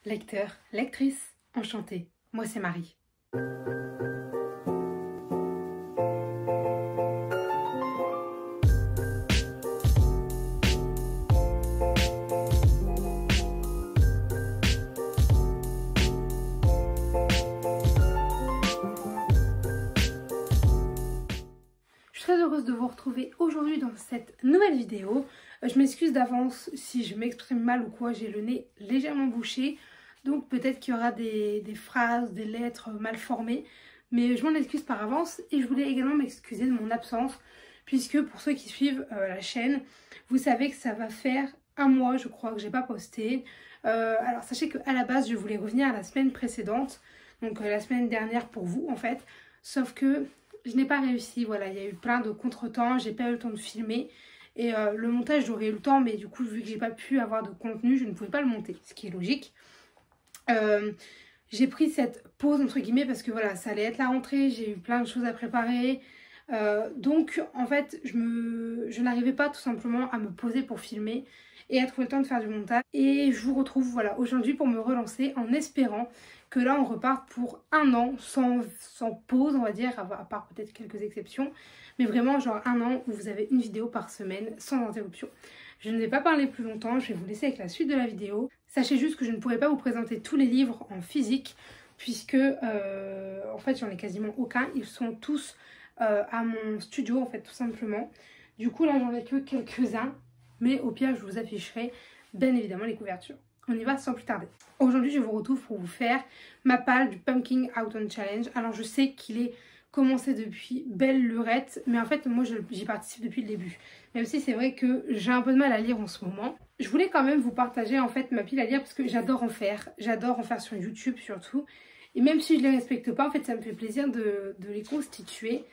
lecteur, lectrice, enchantée. Moi c'est Marie. Je suis très heureuse de vous retrouver aujourd'hui dans cette nouvelle vidéo. Je m'excuse d'avance si je m'exprime mal ou quoi, j'ai le nez légèrement bouché. Donc peut-être qu'il y aura des phrases, des lettres mal formées. Mais je m'en excuse par avance et je voulais également m'excuser de mon absence. Puisque pour ceux qui suivent la chaîne, vous savez que ça va faire un mois je crois que j'ai pas posté. Alors sachez qu'à la base je voulais revenir à la semaine précédente. Donc la semaine dernière pour vous en fait. Sauf que je n'ai pas réussi, voilà, il y a eu plein de contretemps, j'ai pas eu le temps de filmer. Et le montage j'aurais eu le temps mais du coup vu que j'ai pas pu avoir de contenu, je ne pouvais pas le monter, ce qui est logique. J'ai pris cette pause entre guillemets parce que voilà, ça allait être la rentrée, j'ai eu plein de choses à préparer. Donc en fait je n'arrivais pas tout simplement à me poser pour filmer et à trouver le temps de faire du montage. Et je vous retrouve voilà aujourd'hui pour me relancer en espérant que là on reparte pour un an sans pause on va dire, à part peut-être quelques exceptions. Mais vraiment genre un an où vous avez une vidéo par semaine sans interruption. Je ne vais pas parler plus longtemps, je vais vous laisser avec la suite de la vidéo. Sachez juste que je ne pourrai pas vous présenter tous les livres en physique puisque en fait j'en ai quasiment aucun. Ils sont tous à mon studio en fait tout simplement. Du coup là j'en ai que quelques-uns mais au pire je vous afficherai bien évidemment les couvertures. On y va sans plus tarder. Aujourd'hui je vous retrouve pour vous faire ma palle du Pumpkin Autumn Challenge. Alors je sais qu'il est commencé depuis belle lurette mais en fait moi j'y participe depuis le début. Même si c'est vrai que j'ai un peu de mal à lire en ce moment. Je voulais quand même vous partager en fait ma pile à lire parce que j'adore en faire. J'adore en faire sur YouTube surtout. Et même si je les respecte pas en fait ça me fait plaisir de les constituer.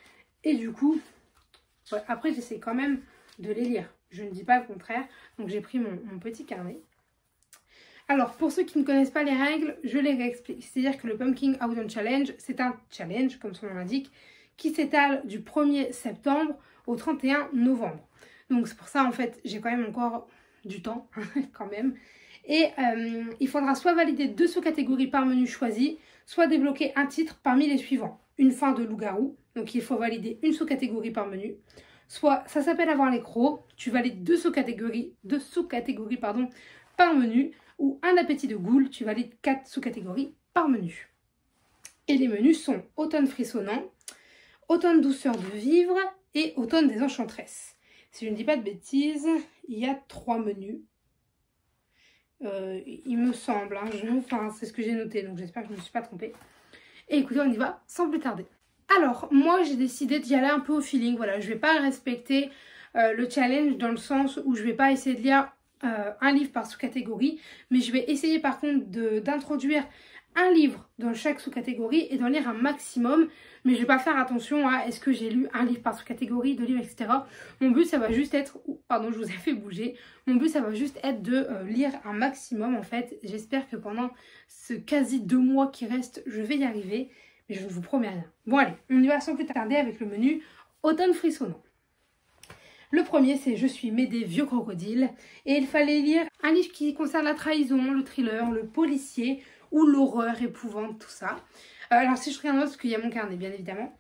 Et du coup ouais, après j'essaie quand même de les lire. Je ne dis pas le contraire. Donc j'ai pris mon petit carnet. Alors, pour ceux qui ne connaissent pas les règles, je les réexplique. C'est-à-dire que le Pumpkin Autumn Challenge, c'est un challenge, comme son nom l'indique, qui s'étale du 1er septembre au 31 novembre. Donc, c'est pour ça, en fait, j'ai quand même encore du temps, quand même. Et il faudra soit valider 2 sous-catégories par menu choisi, soit débloquer un titre parmi les suivants. Une fin de loup-garou, donc il faut valider une sous-catégorie par menu. Soit, ça s'appelle avoir les crocs, tu valides 2 sous-catégories par menu. Ou un appétit de goule, tu valides 4 sous-catégories par menu. Et les menus sont automne frissonnant, automne douceur de vivre et automne des enchantresses. Si je ne dis pas de bêtises, il y a 3 menus. Il me semble, hein, enfin c'est ce que j'ai noté, donc j'espère que je ne me suis pas trompée. Et écoutez, on y va sans plus tarder. Alors, moi j'ai décidé d'y aller un peu au feeling, voilà, je ne vais pas respecter le challenge dans le sens où je ne vais pas essayer de lire un livre par sous-catégorie, mais je vais essayer par contre d'introduire un livre dans chaque sous-catégorie et d'en lire un maximum, mais je vais pas faire attention à est-ce que j'ai lu un livre par sous-catégorie, 2 livres, etc. Mon but ça va juste être, pardon je vous ai fait bouger, mon but ça va juste être de lire un maximum en fait. J'espère que pendant ce quasi 2 mois qui restent, je vais y arriver, mais je ne vous promets rien. Bon allez, on y va sans plus tarder avec le menu automne frissonnant. Le premier c'est Je suis Médée, vieux crocodile. Et il fallait lire un livre qui concerne la trahison, le thriller, le policier ou l'horreur, épouvante, tout ça. Alors si je regarde parce qu'il y a mon carnet bien évidemment.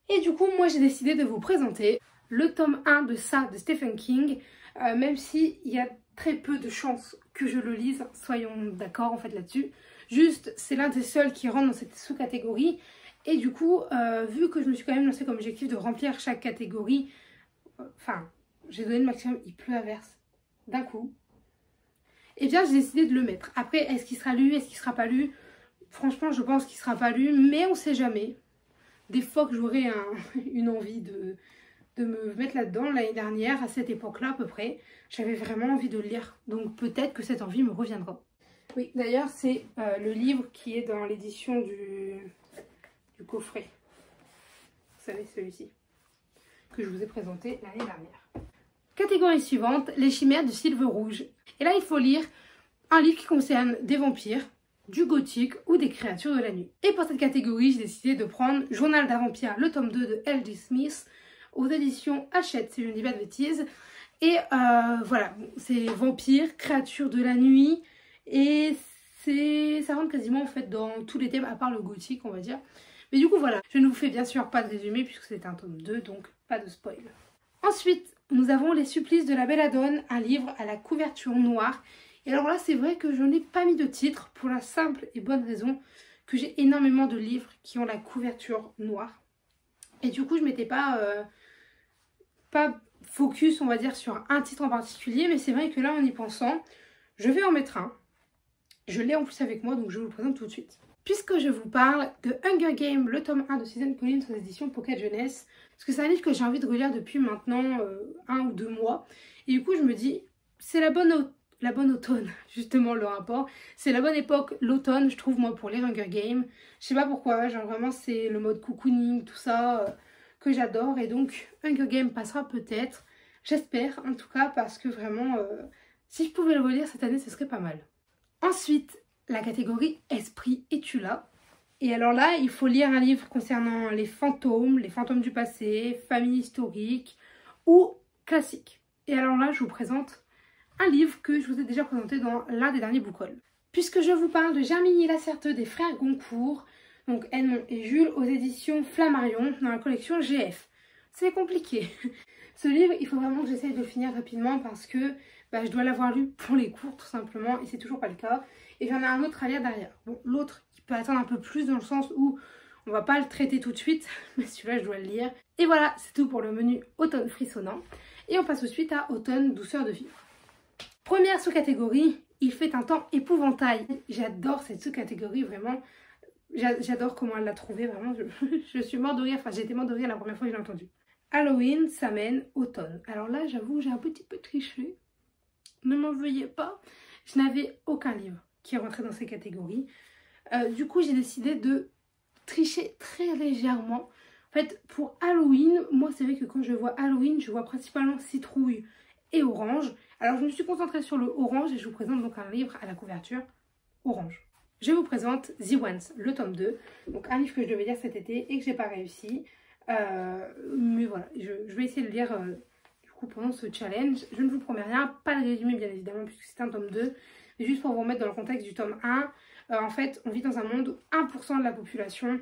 Et du coup moi j'ai décidé de vous présenter le tome 1 de ça de Stephen King. Même s'il y a très peu de chances que je le lise, soyons d'accord en fait là-dessus. Juste c'est l'un des seuls qui rentre dans cette sous-catégorie. Et du coup vu que je me suis quand même lancée comme objectif de remplir chaque catégorie, enfin, j'ai donné le maximum, il pleut à verse d'un coup. Et bien j'ai décidé de le mettre. Après, est-ce qu'il sera lu, est-ce qu'il sera pas lu? Franchement, je pense qu'il sera pas lu, mais on sait jamais. Des fois que j'aurai une envie de me mettre là-dedans. L'année dernière, à cette époque-là à peu près, j'avais vraiment envie de le lire. Donc peut-être que cette envie me reviendra. Oui, d'ailleurs, c'est le livre qui est dans l'édition du coffret. Vous savez, celui-ci que je vous ai présenté l'année dernière. Catégorie suivante, les chimères du Sylve rouge. Et là, il faut lire un livre qui concerne des vampires, du gothique ou des créatures de la nuit. Et pour cette catégorie, j'ai décidé de prendre Journal d'un vampire, le tome 2 de L.J. Smith, aux éditions Hachette, si je ne dis pas de bêtises. Et voilà, c'est vampires, créatures de la nuit, et ça rentre quasiment en fait dans tous les thèmes à part le gothique on va dire. Mais du coup voilà, je ne vous fais bien sûr pas de résumé puisque c'est un tome 2 donc pas de spoil. Ensuite nous avons Les Supplices de la Belladone, un livre à la couverture noire. Et alors là c'est vrai que je n'ai pas mis de titre pour la simple et bonne raison que j'ai énormément de livres qui ont la couverture noire. Et du coup je m'étais pas focus on va dire sur un titre en particulier, mais c'est vrai que là en y pensant, je vais en mettre un. Je l'ai en plus avec moi donc je vous le présente tout de suite. Puisque je vous parle de Hunger Games, le tome 1 de Suzanne Collins aux éditions Pocket Jeunesse, parce que c'est un livre que j'ai envie de relire depuis maintenant 1 ou 2 mois. Et du coup je me dis, c'est la bonne automne, justement le rapport. C'est la bonne époque, l'automne, je trouve moi pour les Hunger Games. Je sais pas pourquoi, genre vraiment c'est le mode cocooning, tout ça, que j'adore. Et donc Hunger Games passera peut-être, j'espère en tout cas, parce que vraiment, si je pouvais le relire cette année, ce serait pas mal. Ensuite, la catégorie Esprit, es-tu là? Et alors là, il faut lire un livre concernant les fantômes du passé, famille historique ou classique. Et alors là, je vous présente un livre que je vous ai déjà présenté dans l'un des derniers book hauls. Puisque je vous parle de Germigny Lacerteux des frères Goncourt, donc Edmond et Jules, aux éditions Flammarion, dans la collection GF. C'est compliqué. Ce livre, il faut vraiment que j'essaye de le finir rapidement parce que je dois l'avoir lu pour les cours tout simplement et c'est toujours pas le cas. Et j'en ai un autre à lire derrière. Bon, l'autre, il peut attendre un peu plus dans le sens où on va pas le traiter tout de suite, mais celui-là, je dois le lire. Et voilà, c'est tout pour le menu automne frissonnant. Et on passe tout de suite à automne douceur de vivre. Première sous-catégorie, il fait un temps épouvantail. J'adore cette sous-catégorie, vraiment. J'adore comment elle l'a trouvée, vraiment. Je suis morte de rire, enfin j'ai été morte de rire la première fois que je l'ai entendu. Halloween s'amène automne. Alors là, j'avoue, j'ai un petit peu triché. Ne m'en veuillez pas. Je n'avais aucun livre qui rentrait dans ces catégories. Du coup, j'ai décidé de tricher très légèrement. En fait, pour Halloween, moi, c'est vrai que quand je vois Halloween, je vois principalement citrouille et orange. Alors, je me suis concentrée sur le orange et je vous présente donc un livre à la couverture orange. Je vous présente The Ones, le tome 2. Donc, un livre que je devais lire cet été et que j'ai pas réussi. Mais voilà, je vais essayer de lire du coup pendant ce challenge. Je ne vous promets rien, pas le résumé bien évidemment puisque c'est un tome 2. Mais juste pour vous remettre dans le contexte du tome 1, en fait, on vit dans un monde où 1% de la population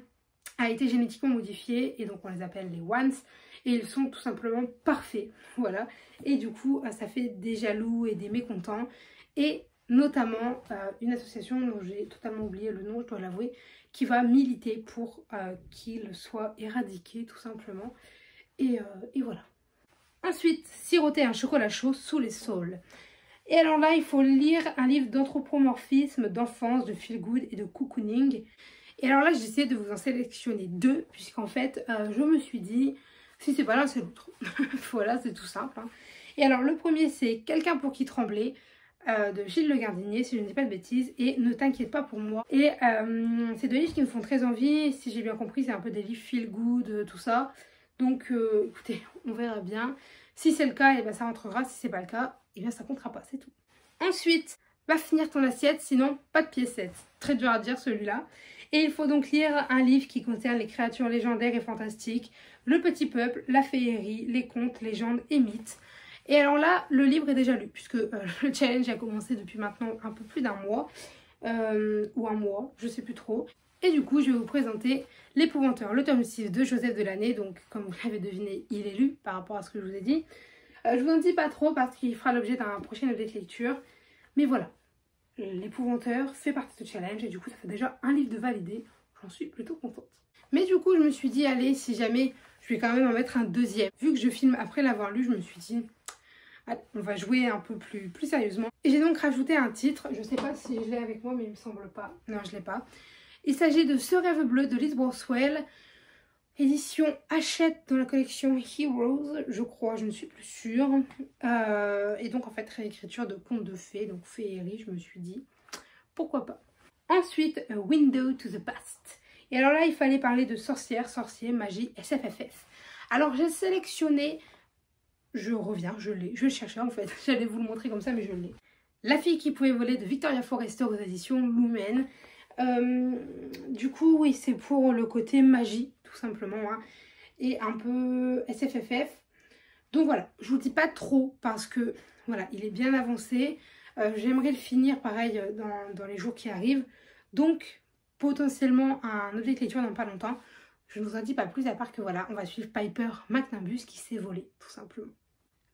a été génétiquement modifiée et donc on les appelle les Ones. Et ils sont tout simplement parfaits, voilà. Et du coup, ça fait des jaloux et des mécontents. Et notamment une association dont j'ai totalement oublié le nom, je dois l'avouer, qui va militer pour qu'il soit éradiqué tout simplement. Et voilà. Ensuite, siroter un chocolat chaud sous les saules. Et alors là, il faut lire un livre d'anthropomorphisme, d'enfance, de feel good et de cocooning. Et alors là, j'ai essayé de vous en sélectionner 2, puisqu'en fait, je me suis dit, si c'est pas l'un, c'est l'autre. Voilà, c'est tout simple. Hein. Et alors, le premier, c'est Quelqu'un pour qui trembler, de Gilles Le Gardinier, si je ne dis pas de bêtises, et Ne t'inquiète pas pour moi. Et c'est 2 livres qui me font très envie. Si j'ai bien compris, c'est un peu des livres feel good, tout ça. Donc, écoutez, on verra bien. Si c'est le cas, et ben ça rentrera. Si c'est pas le cas, et bien ça comptera pas, c'est tout. Ensuite, va finir ton assiette, sinon pas de piécettes. Très dur à dire celui-là. Et il faut donc lire un livre qui concerne les créatures légendaires et fantastiques, le petit peuple, la féerie, les contes, légendes et mythes. Et alors là, le livre est déjà lu, puisque le challenge a commencé depuis maintenant un peu plus d'1 mois, ou 1 mois, je sais plus trop. Et du coup, je vais vous présenter L'Épouvanteur, le tome 6 de Joseph Delaney. Donc, comme vous l'avez deviné, il est lu par rapport à ce que je vous ai dit. Je vous en dis pas trop parce qu'il fera l'objet d'un prochain update lecture. Mais voilà, L'Épouvanteur fait partie du challenge et du coup, ça fait déjà un livre de validé. J'en suis plutôt contente. Mais du coup, je me suis dit, allez, si jamais, je vais quand même en mettre un deuxième. Vu que je filme après l'avoir lu, je me suis dit, allez, on va jouer un peu plus sérieusement. Et j'ai donc rajouté un titre. Je sais pas si je l'ai avec moi, mais il me semble pas. Non, je l'ai pas. Il s'agit de Ce rêve bleu de Liz Broswell, édition Hachette dans la collection Heroes, je crois, je ne suis plus sûre. Et donc en fait réécriture de contes de fées, donc féerie, je me suis dit, pourquoi pas. Ensuite, A Window to the Past. Et alors là, il fallait parler de sorcières, sorciers, magie, SFFF. Alors j'ai sélectionné, je reviens, je l'ai, je le cherchais en fait, j'allais vous le montrer comme ça mais je l'ai. La fille qui pouvait voler de Victoria Forrester aux éditions Lumen. Du coup, oui, c'est pour le côté magie, tout simplement, hein, et un peu SFFF. Donc voilà, je vous dis pas trop parce que, voilà, il est bien avancé. J'aimerais le finir pareil dans les jours qui arrivent. Donc potentiellement un update lecture dans pas longtemps. Je ne vous en dis pas plus à part que voilà, on va suivre Piper McNimbus qui s'est volé tout simplement.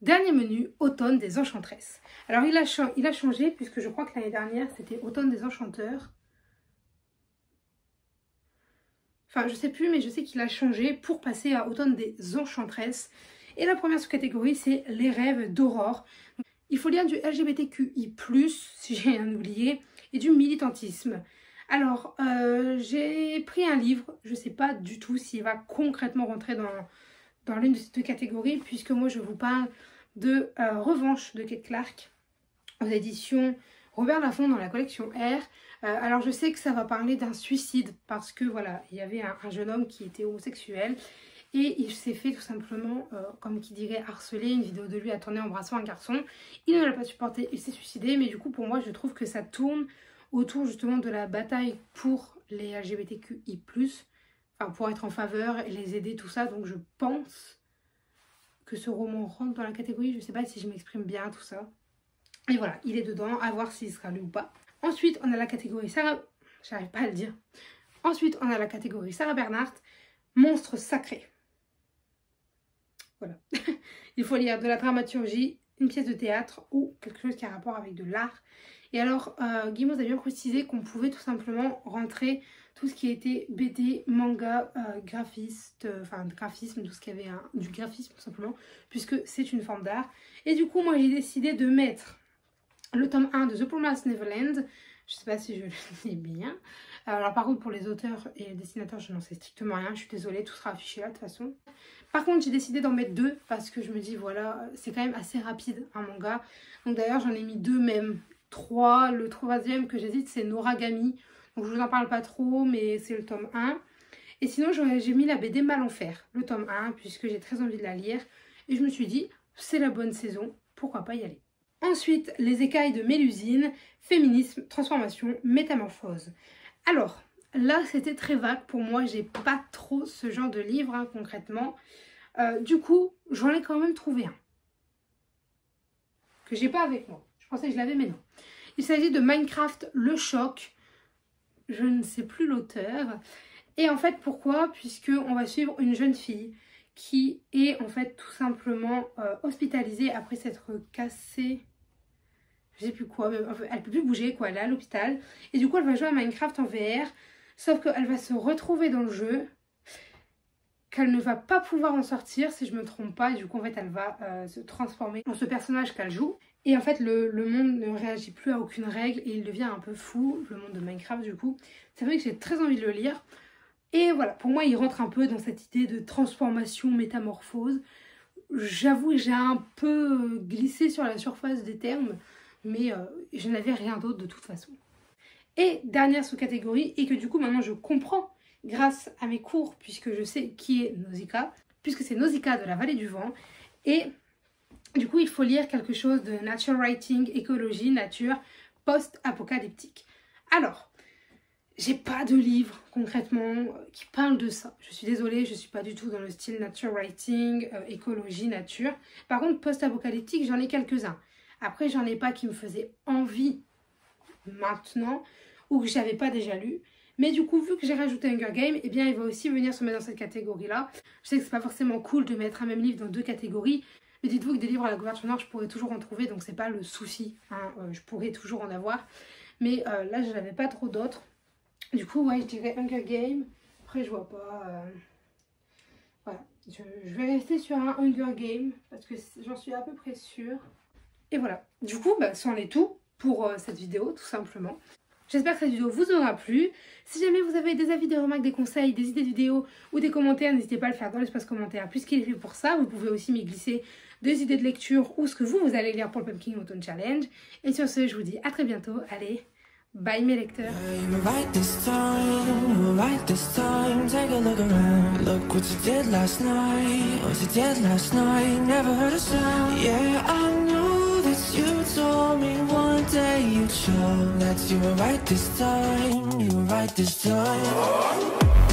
Dernier menu, Automne des Enchantresses. Alors il a changé puisque je crois que l'année dernière c'était Automne des Enchanteurs. Enfin je sais plus mais je sais qu'il a changé pour passer à Automne des Enchantresses. Et la première sous-catégorie c'est les rêves d'Aurore. Il faut lire du LGBTQI+, si j'ai rien oublié, et du militantisme. Alors, j'ai pris un livre, je ne sais pas du tout s'il va concrètement rentrer dans l'une de ces deux catégories, puisque moi je vous parle de Revanche de Kate Clark, aux éditions Robert Laffont dans la collection R. Alors je sais que ça va parler d'un suicide, parce que voilà, il y avait un jeune homme qui était homosexuel, et il s'est fait tout simplement, comme qui dirait, harceler. Une vidéo de lui a tourné embrassant un garçon. Il ne l'a pas supporté, il s'est suicidé. Mais du coup, pour moi, je trouve que ça tourne autour justement de la bataille pour les LGBTQI+. Enfin, pour être en faveur et les aider, tout ça. Donc je pense que ce roman rentre dans la catégorie. Je ne sais pas si je m'exprime bien, tout ça. Et voilà, il est dedans. À voir s'il sera lu ou pas. Ensuite, on a la catégorie Sarah... J'arrive pas à le dire. Ensuite, on a la catégorie Sarah Bernhardt. Monstre sacré. Voilà. Il faut lire de la dramaturgie, une pièce de théâtre ou quelque chose qui a rapport avec de l'art. Et alors, Guimauve a bien précisé qu'on pouvait tout simplement rentrer tout ce qui était BD, manga, graphiste, enfin graphisme, tout ce qui avait du graphisme tout simplement, puisque c'est une forme d'art. Et du coup, moi j'ai décidé de mettre le tome 1 de The Promised Neverland. Je sais pas si je le dis bien. Alors par contre pour les auteurs et les dessinateurs je n'en sais strictement rien. Je suis désolée, tout sera affiché là de toute façon. Par contre j'ai décidé d'en mettre 2 parce que je me dis voilà c'est quand même assez rapide un manga. Donc d'ailleurs j'en ai mis 2 même. 3, le troisième que j'hésite c'est Noragami. Donc je vous en parle pas trop mais c'est le tome 1. Et sinon j'ai mis la BD Malenfer, le tome 1 puisque j'ai très envie de la lire. Et je me suis dit c'est la bonne saison, pourquoi pas y aller. Ensuite, les écailles de Mélusine, féminisme, transformation, métamorphose. Alors, là, c'était très vague pour moi. J'ai pas trop ce genre de livre, hein, concrètement. Du coup, j'en ai quand même trouvé un. Que j'ai pas avec moi. Je pensais que je l'avais, mais non. Il s'agit de Minecraft Le Choc. Je ne sais plus l'auteur. Et en fait, pourquoi? Puisqu'on va suivre une jeune fille qui est en fait tout simplement hospitalisée après s'être cassée... Je sais plus quoi, mais elle peut plus bouger quoi, elle est à l'hôpital. Et du coup elle va jouer à Minecraft en VR. Sauf qu'elle va se retrouver dans le jeu. Qu'elle ne va pas pouvoir en sortir si je me trompe pas. Et du coup en fait elle va se transformer en ce personnage qu'elle joue. Et en fait le monde ne réagit plus à aucune règle. Et il devient un peu fou, le monde de Minecraft du coup. C'est vrai que j'ai très envie de le lire. Et voilà, pour moi il rentre un peu dans cette idée de transformation, métamorphose. J'avoue j'ai un peu glissé sur la surface des termes. Mais je n'avais rien d'autre de toute façon. Et dernière sous-catégorie, et que du coup maintenant je comprends grâce à mes cours, puisque je sais qui est Nausicaa, puisque c'est Nausicaa de la Vallée du Vent. Et du coup il faut lire quelque chose de nature writing, écologie, nature, post-apocalyptique. Alors, j'ai pas de livre concrètement qui parle de ça. Je suis désolée, je suis pas du tout dans le style nature writing, écologie, nature. Par contre, post-apocalyptique, j'en ai quelques-uns. Après, j'en ai pas qui me faisaient envie maintenant ou que j'avais pas déjà lu. Mais du coup, vu que j'ai rajouté Hunger Games, eh bien, il va aussi venir se mettre dans cette catégorie-là. Je sais que c'est pas forcément cool de mettre un même livre dans 2 catégories. Mais dites-vous que des livres à la couverture noire, je pourrais toujours en trouver. Donc, c'est pas le souci. Hein, je pourrais toujours en avoir. Mais là, je n'avais pas trop d'autres. Du coup, ouais, je dirais Hunger Games. Après, je vois pas... Voilà. Je vais rester sur un Hunger Games parce que j'en suis à peu près sûre. Et voilà, du coup, c'en est tout pour cette vidéo, tout simplement. J'espère que cette vidéo vous aura plu. Si jamais vous avez des avis, des remarques, des conseils, des idées de vidéos ou des commentaires, n'hésitez pas à le faire dans l'espace commentaire, puisqu'il est fait pour ça. Vous pouvez aussi m'y glisser des idées de lecture ou ce que vous allez lire pour le Pumpkin Autumn Challenge. Et sur ce, je vous dis à très bientôt. Allez, bye mes lecteurs. You told me one day you'd show that you were right this time, you were right this time.